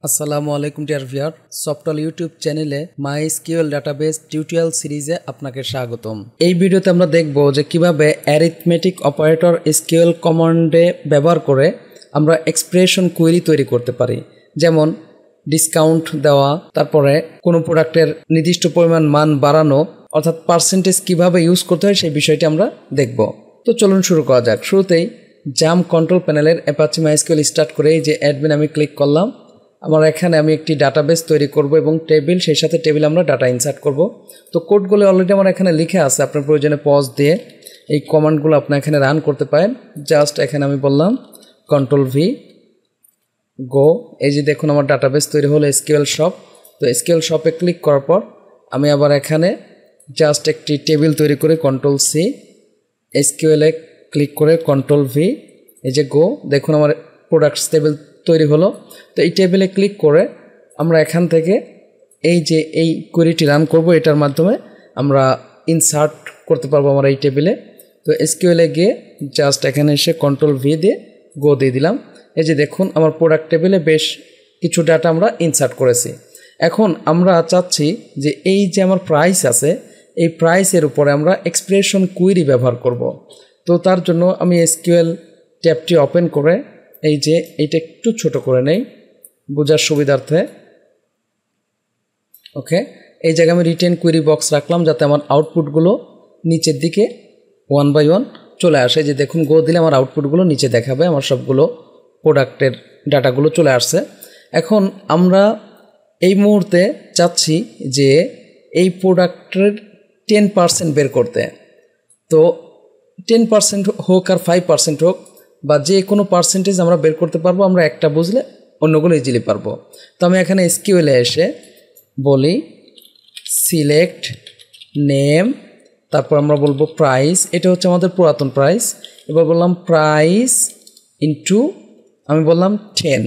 আসসালামু আলাইকুম dear viewer, software YouTube চ্যানেলে মাইএসকিউএল ডাটাবেস টিউটোরিয়াল সিরিজে আপনাকে স্বাগতম। এই ভিডিওতে আমরা দেখব যে কিভাবে অ্যারিথমেটিক অপারেটর এসকিউএল কমান্ডে ব্যবহার করে আমরা এক্সপ্রেশন কোয়েরি তৈরি করতে পারি। যেমন ডিসকাউন্ট দেওয়া, তারপরে কোনো প্রোডাক্টের নির্দিষ্ট পরিমাণ মান বাড়ানো, অর্থাৎ পার্সেন্টেজ কিভাবে ইউজ করতে হয় সেই বিষয়টি আমরা দেখব। তো চলুন শুরু করা যাক। শুরুতেই জাম্প কন্ট্রোল প্যানেলের অ্যাপাচি মাইএসকিউএল স্টার্ট করে এই যে অ্যাডমিন আমি ক্লিক করলাম। আমার এখানে আমি একটি ডাটাবেস তৈরি করব এবং টেবিল, সেই সাথে টেবিল আমরা ডাটা ইনসার্ট করব। তো কোডগুলো অলরেডি আমার এখানে লিখে আছে, আপনার প্রয়োজনে পজ দিয়ে এই কমান্ডগুলো আপনি এখানে রান করতে পারেন। জাস্ট এখানে আমি বললাম কন্ট্রোল ভি গো। এই যে দেখুন আমার ডাটাবেস তৈরি হলো এসকিউএল শপ। তো এসকিউএল শপে ক্লিক করার পর আমি আবার এখানে জাস্ট একটি টেবিল তৈরি করে কন্ট্রোল সি, এসকিউএলে ক্লিক করে কন্ট্রোল ভি, এই যে গো। দেখুন আমার প্রোডাক্টস টেবিল তৈরি হলো। তো এই টেবিলে ক্লিক করে আমরা এখান থেকে এই যে এই কোয়েরিটি রান করব, এটার মাধ্যমে আমরা ইনসার্ট করতে পারবো আমরা এই টেবিলে। তো এসকিউএলে গিয়ে জাস্ট এখানে এসে কন্ট্রোল ভি দিয়ে গো দিয়ে দিলাম। এই যে দেখুন আমার প্রোডাক্ট টেবিলে বেশ কিছু ডাটা আমরা ইনসার্ট করেছি। এখন আমরা চাচ্ছি যে এই যে আমার প্রাইস আছে, এই প্রাইসের উপরে আমরা এক্সপ্রেশন কোয়েরি ব্যবহার করব। তো তার জন্য আমি এসকিউএল ট্যাবটি ওপেন করে এই যে এইটা একটু ছোট করে নেই বোঝার সুবিধার্থে। ওকে, এই জায়গায় আমি রিটেন কোয়েরি বক্স রাখলাম যাতে আমার আউটপুটগুলো নিচের দিকে ওয়ান বাই ওয়ান চলে আসে। যে দেখুন গো দিলে আমার আউটপুটগুলো নিচে দেখাবে, আমার সবগুলো প্রোডাক্টের ডাটাগুলো চলে আসছে। এখন আমরা এই মুহূর্তে চাচ্ছি যে এই প্রোডাক্টের 10% বের করতে। তো 10% হোক আর 5% হোক বা যে কোনো পার্সেন্টেজ আমরা বের করতে পারবো, আমরা একটা বুঝলে অন্যগুলো ইজিলি পারবো। তো আমি এখানে এসকিউএলে এসে বলি সিলেক্ট নেম, তারপর আমরা বলবো প্রাইস, এটা হচ্ছে আমাদের পুরাতন প্রাইস। এবার বললাম প্রাইস ইন্টু আমি বললাম 10,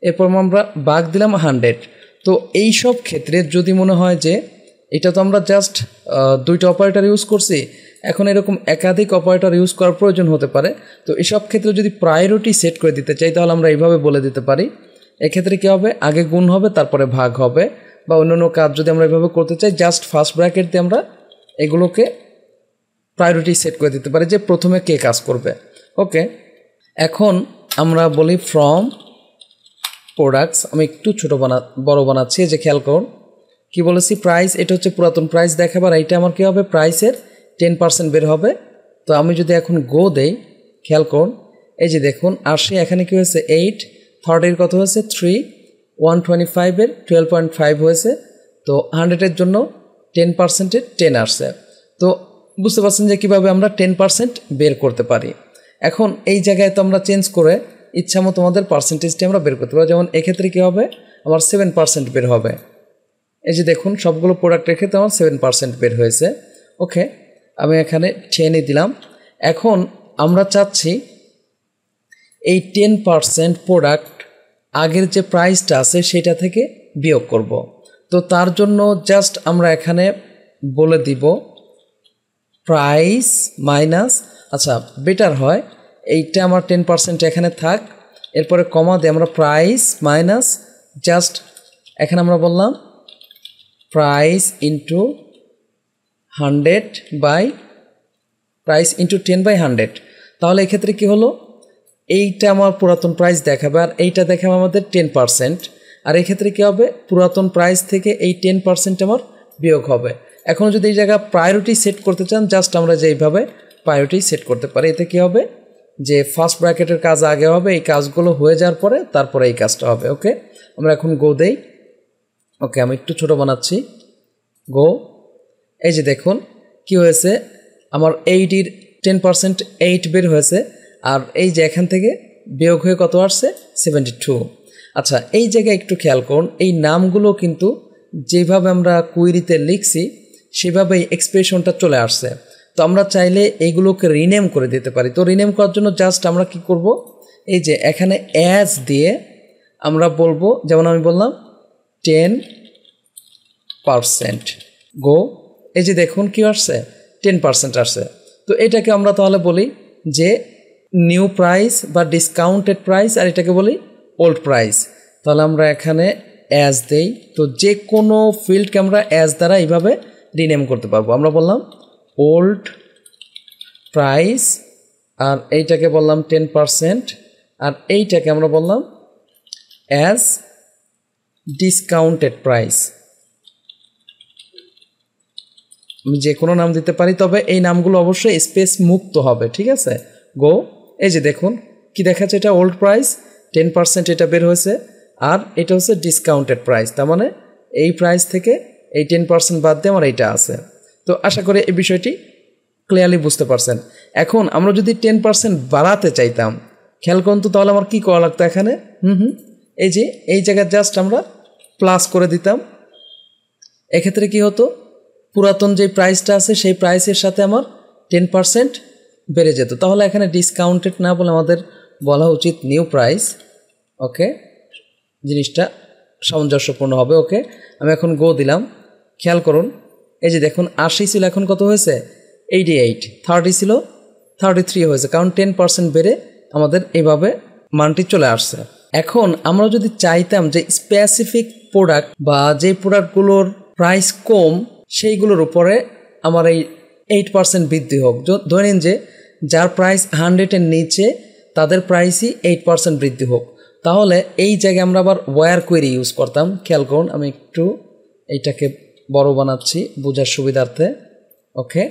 এরপর আমরা ভাগ দিলাম 100। তো এই সব ক্ষেত্রে যদি মনে হয় যে এটা তো আমরা জাস্ট দুইটা অপারেটর ইউজ করছি, এখন এরকম একাধিক অপারেটর ইউজ করার প্রয়োজন হতে পারে। তো এসব ক্ষেত্রে যদি প্রায়োরিটি সেট করে দিতে চাই তাহলে আমরা এইভাবে বলে দিতে পারি। এক্ষেত্রে কী হবে, আগে গুণ হবে তারপরে ভাগ হবে, বা অন্যান্য কাজ যদি আমরা এইভাবে করতে চাই জাস্ট ফার্স্ট ব্র্যাকেট দিয়ে আমরা এগুলোকে প্রায়োরিটি সেট করে দিতে পারি যে প্রথমে কে কাজ করবে। ওকে, এখন আমরা বলি ফ্রম প্রোডাক্টস, আমি একটু বড় বানাচ্ছি, যে খেয়াল করুন কী বলেছি, প্রাইস এটা হচ্ছে পুরাতন প্রাইস দেখাবে, আর এইটা আমার কী হবে প্রাইসের 10% বের হবে। তো আমি যদি এখন গো দেই, খেয়াল করুন এই যে দেখুন আসে এখানে কী হয়েছে 8, 30 কত হয়েছে 3, 125-এর 12.5 হয়েছে। তো 100-এর জন্য 10%-এর 10 আসছে। তো বুঝতে পারছেন যে কীভাবে আমরা 10% বের করতে পারি। এখন এই জায়গায় তো আমরা চেঞ্জ করে ইচ্ছা মতো আমাদের পার্সেন্টেজটি আমরা বের করতে পারি। যেমন এক্ষেত্রে কী হবে, আমার 7% বের হবে। এই যে দেখুন সবগুলো প্রোডাক্টের ক্ষেত্রে আমার 7% বের হয়েছে। ওকে, আমি এখানে 10 দিলাম। এখন আমরা চাচ্ছি এই 10% প্রোডাক্ট আগের যে প্রাইসটা আছে সেটা থেকে বিয়োগ করব। তো তার জন্য জাস্ট আমরা এখানে বলে দিব প্রাইস মাইনাস, আচ্ছা বেটার হয় এইটা আমার 10% এখানে থাক, এরপরে কমা দিয়ে আমরা প্রাইস মাইনাস জাস্ট এখানে আমরা বললাম price into 100 by price into 10/100। তাহলে এক্ষেত্রে কী হলো, এইটা আমার পুরাতন প্রাইস দেখাবে আর এইটা দেখাবে আমাদের 10%। আর এক্ষেত্রে কী হবে, পুরাতন প্রাইস থেকে এই 10% আমার বিয়োগ হবে। এখন যদি এই জায়গায় প্রায়োরিটি সেট করতে চান জাস্ট আমরা যেইভাবে প্রায়োরিটি সেট করতে পারি। এতে কী হবে যে ফার্স্ট ব্র্যাকেটের কাজ আগে হবে, এই কাজগুলো হয়ে যাওয়ার পরে তারপরে এই কাজটা হবে। ওকে, আমরা এখন গো দেই। ওকে, আমি একটু ছোটো বানাচ্ছি, গো। এই যে দেখুন কি হয়েছে, আমার 80-এর 10% 8 বের হয়েছে, আর এই যে এখান থেকে বিয়োগ হয়ে কত আসছে 72। আচ্ছা এই জায়গায় একটু খেয়াল করুন, এই নামগুলো কিন্তু যেভাবে আমরা কোয়েরিতে লিখছি সেভাবেই এক্সপ্রেশনটা চলে আসছে। তো আমরা চাইলে এইগুলোকে রিনেম করে দিতে পারি। তো রিনেম করার জন্য জাস্ট আমরা কি করব, এই যে এখানে অ্যাজ দিয়ে আমরা বলবো, যেমন আমি বললাম 10% গো। এই যে দেখুন কি আসছে 10% আসছে। তো এটাকে আমরা তাহলে বলি যে নিউ প্রাইস বা ডিসকাউন্টেড প্রাইস, আর এটাকে বলি ওল্ড প্রাইস। তাহলে আমরা এখানে অ্যাজ দেই। তো যে কোনো ফিল্ডকে আমরা অ্যাজ দ্বারা এইভাবে রিনেম করতে পারবো। আমরা বললাম ওল্ড প্রাইস, আর এইটাকে বললাম 10%, আর এইটাকে আমরা বললাম অ্যাজ ডিসকাউন্টেড প্রাইস। আমি যে কোনো নাম দিতে পারি, তবে এই নামগুলো অবশ্যই স্পেস মুক্ত হবে, ঠিক আছে। গো, এই যে দেখুন কি দেখাচ্ছে, এটা ওল্ড প্রাইস 10% এটা বের হয়েছে, আর এটা হচ্ছে ডিসকাউন্টেড প্রাইস, তার মানে এই প্রাইস থেকে এই 10% বাদ দিয়ে আমার এইটা আছে। তো আশা করি এই বিষয়টি ক্লিয়ারলি বুঝতে পারছেন। এখন আমরা যদি 10% বাড়াতে চাইতাম, খেয়াল করুন তো, তাহলে আমার কী করা লাগতো এখানে? এই যে এই জায়গায় জাস্ট আমরা প্লাস করে দিতাম। এক্ষেত্রে কি হতো, পুরাতন যে প্রাইসটা আছে সেই প্রাইসের সাথে আমার 10% বেড়ে যেত। তাহলে এখানে ডিসকাউন্টেড না বলে আমাদের বলা উচিত নিউ প্রাইস। ওকে, জিনিসটা সামঞ্জস্যপূর্ণ হবে। ওকে, আমি এখন গো দিলাম। খেয়াল করুন, এই যে দেখুন 80 ছিল, এখন কত হয়েছে 88, 30 ছিল 33 হয়েছে, কারণ 10% বেড়ে আমাদের এইভাবে মানটি চলে আসছে। এখন আমরা যদি চাইতাম যে স্পেসিফিক প্রোডাক্ট বা যে প্রোডাক্টগুলোর প্রাইস কম সেইগুলোর উপরে আমার এই 8% বৃদ্ধি হোক, ধরে নিন যে যার প্রাইস 100-এর নিচে তাদের প্রাইসই 8% বৃদ্ধি হোক, তাহলে এই জায়গায় আমরা আবার ওয়্যার কোয়েরি ইউজ করতাম। খেয়াল করুন, আমি একটু এইটাকে বড় বানাচ্ছি বোঝার সুবিধার্থে। ওকে,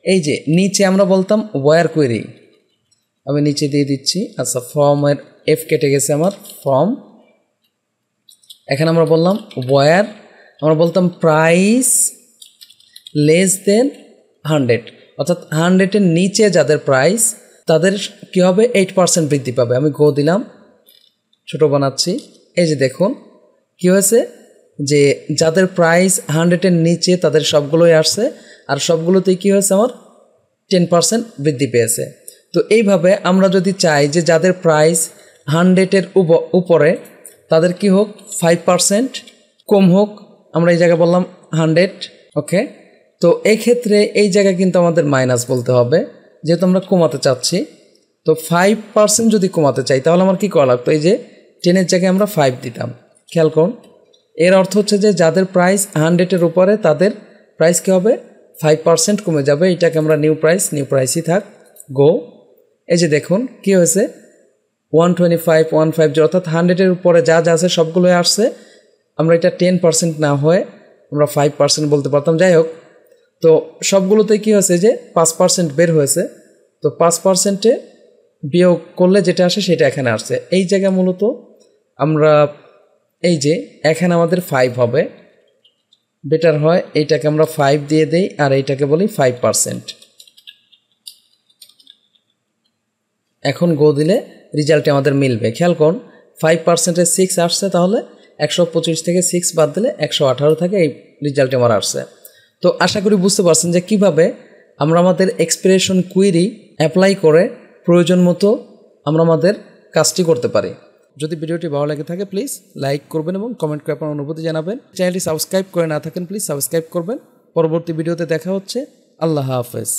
এই যে নিচে আমরা বলতাম ওয়্যার কোয়েরি, আমি নিচে দিয়ে দিচ্ছি। আচ্ছা, ফর্মের এফ কেটে গেছে আমার, ফর্ম। এখানে আমরা বললাম ওয়্যার, আমরা বলতাম প্রাইস লেস দেন 100, অর্থাৎ 100-এর নিচে যাদের প্রাইস তাদের কী হবে, 8% বৃদ্ধি পাবে। আমি গো দিলাম, ছোটো বানাচ্ছি। এই যে দেখুন কী হয়েছে, যে যাদের প্রাইস 100-এর নিচে তাদের সবগুলোই আসছে, আর সবগুলোতেই কী হয়েছে, আমার 10% বৃদ্ধি পেয়েছে। তো এইভাবে আমরা যদি চাই যে যাদের প্রাইস 100-এর উপরে তাদের কি হোক 5% কম হোক, আমরা এই জায়গায় বললাম 100। ওকে, তো এই ক্ষেত্রে এই জায়গায় কিন্তু আমাদের মাইনাস বলতে হবে, যেহেতু আমরা কমাতে চাচ্ছি। তো 5% যদি কমাতে চাই তাহলে আমার কী করা লাগতো, এই যে 10-এর জায়গায় আমরা 5 দিতাম। খেয়াল করুন, এর অর্থ হচ্ছে যে যাদের প্রাইস 100-এর উপরে তাদের প্রাইস কী হবে, 5% কমে যাবে। এটাকে আমরা নিউ প্রাইসই থাক। গো, এই যে দেখুন কী হয়েছে, 125, 150, অর্থাৎ 100-এর উপরে যা যা আছে সবগুলোই আসছে। আমরা এটা 10% না হয়ে আমরা 5% বলতে পারতাম। যাই হোক, তো সবগুলোতে কী হয়েছে যে 5% বের হয়েছে, তো 5%-এ বিয়োগ করলে যেটা আসে সেটা এখানে আসছে। এই জায়গায় মূলত আমরা এই যে এখানে আমাদের 5 হবে, বেটার হয় এইটাকে আমরা 5 দিয়ে দেই, আর এইটাকে বলি 5%। এখন গো দিলে রেজাল্টে আমাদের মিলবে। খেয়াল করুন, 5%-এ 6 আসছে, তাহলে 125 থেকে 6 বাদ দিলে 118 থাকে, এই রেজাল্টে আমার আসছে। তো আশা করি বুঝতে পারছেন যে কিভাবে আমরা আমাদের এক্সপ্রেশন কুইরি অ্যাপ্লাই করে প্রয়োজন মতো আমরা আমাদের কাজটি করতে পারি। যদি ভিডিওটি ভালো লাগে থাকে প্লিজ লাইক করবেন এবং কমেন্ট করে আপনার অনুভূতি জানাবেন। চ্যানেলটি সাবস্ক্রাইব করে না থাকেন প্লিজ সাবস্ক্রাইব করবেন। পরবর্তী ভিডিওতে দেখা হচ্ছে। আল্লাহ হাফেজ।